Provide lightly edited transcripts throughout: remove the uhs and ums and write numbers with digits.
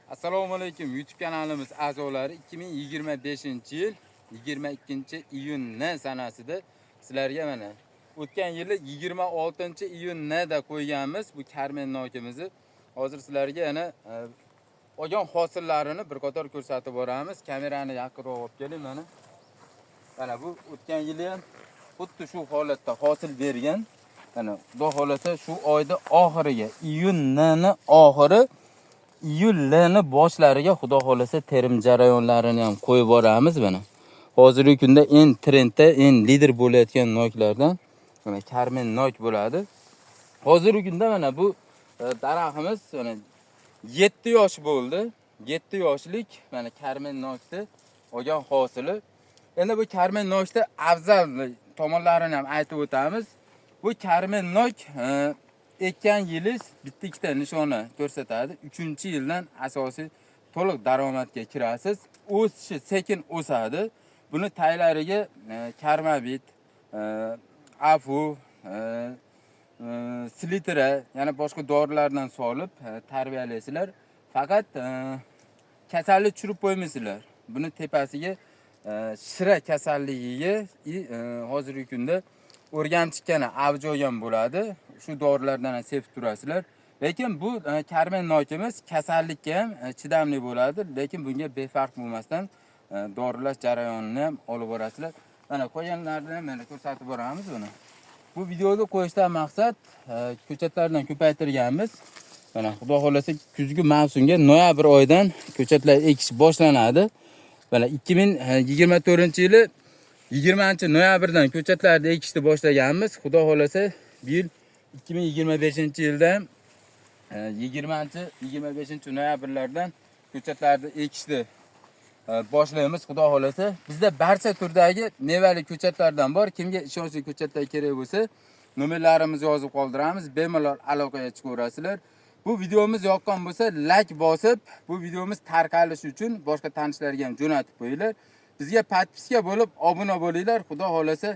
Assalomu alaykum YouTube kanalimiz a'zolari 2025-yil 22-iyun sanasida sizlarga mana o'tgan yili 26-iyunda qo'yganmiz bu karmen nokimizni. Hozir sizlarga yana olgan hosillarini bir qator ko'rsatib boramiz. Kamerani yaqinroq olib keling mana. Mana bu o'tgan yili ham xuddi shu holatda hosil bergan. Mana bu holatda shu oyda oxiriga iyunning oxiri iyulning boshlariga xudo xolasa terim jarayonlarini ham qo'yib boramiz mana. Hozirgi kunda eng trendda, eng lider bo'layotgan noklardan mana karmen nok bo'ladi. Hozirgi kunda mana bu daraxtimiz mana 7 yosh bo'ldi. 7 yoshlik mana karmen nokda olgan hosili. Endi bu karmen nokda afzal tomonlarini ham aytib o'tamiz. Bu karmen nok ekkan yiliz bitta ikkita nishoni ko'rsatadi. 3-yildan asosiy to'liq daromadga kirasiz. O'sishi sekin o'sadi. Buni taylariga karmabit, afu, slitra, yana boshqa dorilardan solib tarbiyalaysizlar. Faqat kasallik tushirib qo'ymaysizlar. Buni tepasiga shira kasalligiga hozirgi kunda o'rganchikkana avj olgan bo'ladi. Shu dorilardan sevib turasizlar. Lekin bu karmen nokimiz kasallikka ham chidamli bo'ladi, lekin bunga befarq bo'lmasdan dorilash jarayonini ham olib borasizlar. Mana qo'yganlarni mana ko'rsatib boramiz buni. Bu videoni qo'yishdan maqsad ko'chatlardan ko'paytirganmiz. Mana xudo xolasa kuzgi mavsumga noyabr oyidan ko'chatlar ekish boshlanadi. Mana 2024-yili 20-noyabrdan ko'chatlarni ekishni boshlaganmiz. Xudo xolasa bu yil 2025-yilda 20-25-noyabrlardan ko'chatlarni ekishni boshlaymiz xudo xolasa. Bizda barcha turdagi mevali ko'chatlardan bor. Kimga ishonchli ko'chatlar kerak bo'lsa, nomerlarimizni yozib qoldiramiz. Bemalol aloqaga chiqaverasizlar. Bu videomiz yoqqan bo'lsa, like bosib, bu videomiz tarqalishi uchun boshqa tanishlarga ham jo'natib qo'yinglar. Bizga podpiska bo'lib, obuna bo'linglar. Xudo xolasa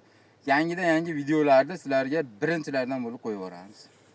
yangidan yangi videolarni sizlarga birinchilardan bo'lib qo'yib boramiz.